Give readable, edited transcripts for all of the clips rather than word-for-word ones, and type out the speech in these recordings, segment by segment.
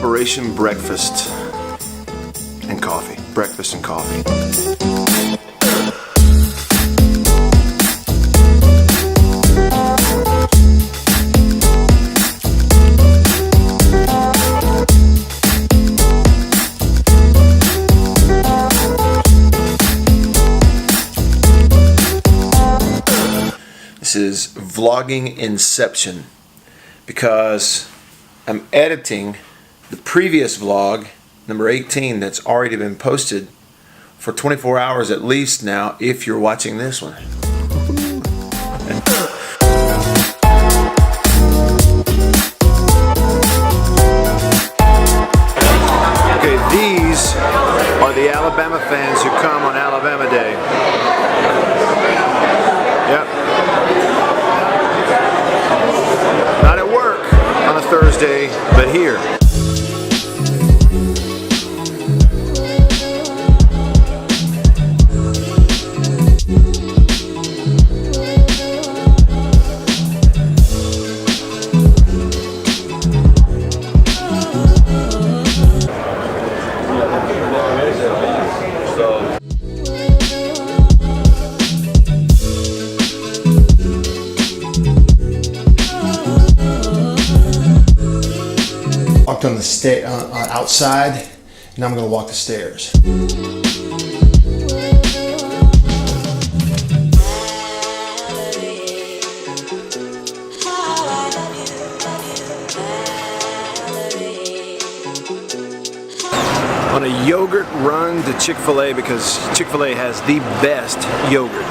Operation Breakfast and Coffee. Breakfast and coffee. This is vlogging inception because I'm editing the previous vlog, number 18, that's already been posted for 24 hours at least now, if you're watching this one. Okay, these are the Alabama fans who come on Alabama Day. Yep. Not at work on a Thursday, but here. Walked on the outside, and I'm going to walk the stairs. On a yogurt run to Chick-fil-A because Chick-fil-A has the best yogurt.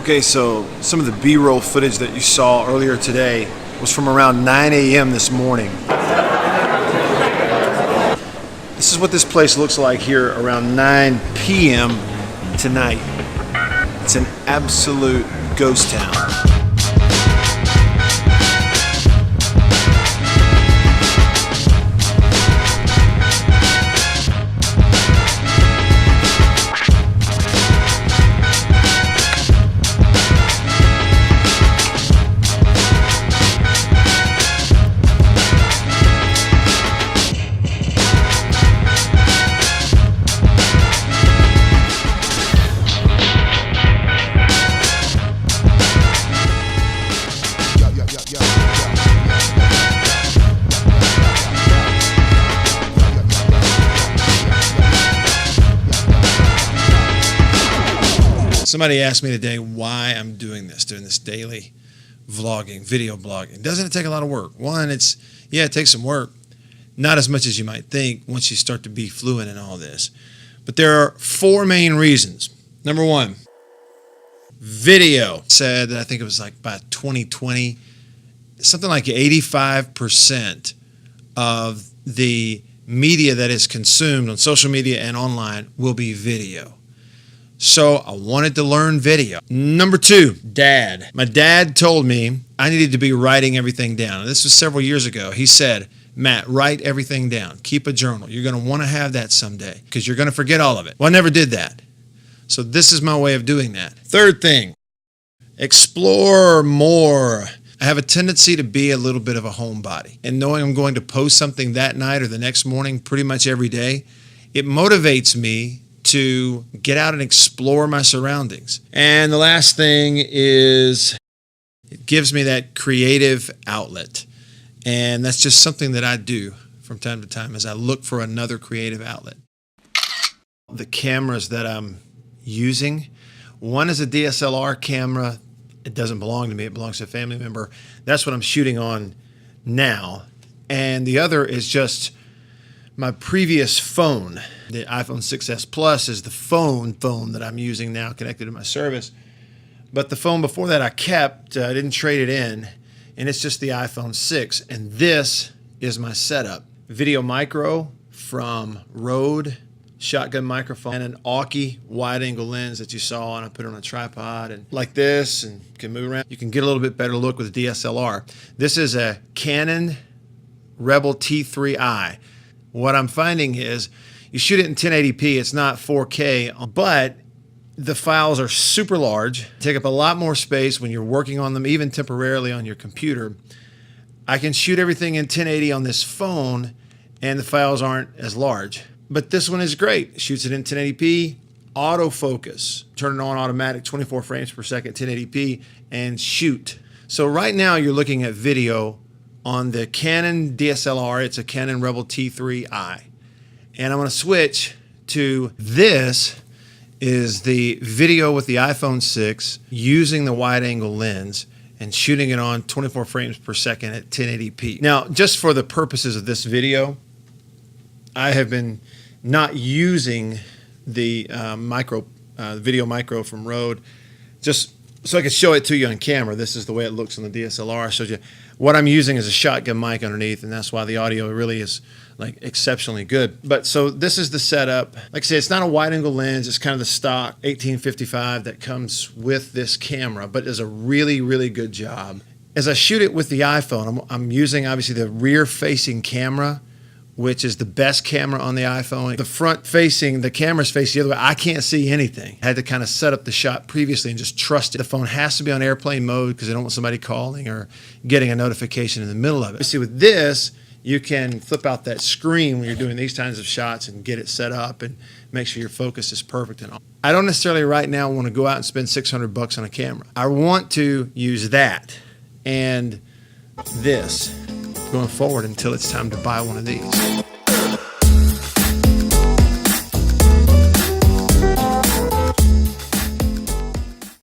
Okay, so some of the B-roll footage that you saw earlier today was from around 9 a.m. this morning. This is what this place looks like here around 9 p.m. tonight. It's an absolute ghost town. Somebody asked me today why I'm doing this daily vlogging, video blogging. Doesn't it take a lot of work? One, it takes some work. Not as much as you might think once you start to be fluent in all this. But there are 4 main reasons. Number 1, video. Said that I think it was like by 2020, something like 85% of the media that is consumed on social media and online will be video. So I wanted to learn video. Number 2, dad. My dad told me I needed to be writing everything down. And this was several years ago. He said, Matt, write everything down. Keep a journal. You're going to want to have that someday because you're going to forget all of it. Well, I never did that. So this is my way of doing that. Third thing, explore more. I have a tendency to be a little bit of a homebody. And knowing I'm going to post something that night or the next morning pretty much every day, it motivates me to get out and explore my surroundings. And the last thing is it gives me that creative outlet. And that's just something that I do from time to time as I look for another creative outlet. The cameras that I'm using, one is a DSLR camera. It doesn't belong to me. It belongs to a family member. That's what I'm shooting on now. And the other is just my previous phone. The iPhone 6s Plus is the phone that I'm using now connected to my service. But the phone before that I kept, I didn't trade it in, and it's just the iPhone 6. And this is my setup. Video micro from Rode, shotgun microphone, and an Auki wide-angle lens that you saw, and I put it on a tripod and like this and can move around. You can get a little bit better look with a DSLR. This is a Canon Rebel T3i. What I'm finding is you shoot it in 1080p, it's not 4K, but The files are super large, take up a lot more space when you're working on them, even temporarily on your computer. I can shoot everything in 1080 on this phone and the files aren't as large. But this one is great. It shoots it in 1080p, autofocus, turn it on automatic, 24 frames per second, 1080p, and shoot. So right now you're looking at video on the Canon DSLR. It's a Canon Rebel T3i. And I'm going to switch to this is the video with the iPhone 6 using the wide angle lens and shooting it on 24 frames per second at 1080p. Now, just for the purposes of this video, I have been not using the video micro from Rode, just so I could show it to you on camera. This is the way it looks on the DSLR. I showed you. What I'm using is a shotgun mic underneath, and that's why the audio really is like exceptionally good. But so this is the setup. Like I say, it's not a wide angle lens. It's kind of the stock 1855 that comes with this camera, but does a really, really good job. As I shoot it with the iPhone, I'm using obviously the rear facing camera, which is the best camera on the iPhone. The front facing, the camera's facing the other way. I can't see anything. I had to kind of set up the shot previously and just trust it. The phone has to be on airplane mode because I don't want somebody calling or getting a notification in the middle of it. See, with this, you can flip out that screen when you're doing these kinds of shots and get it set up and make sure your focus is perfect and all. I don't necessarily right now want to go out and spend $600 on a camera. I want to use that and this going forward until it's time to buy one of these.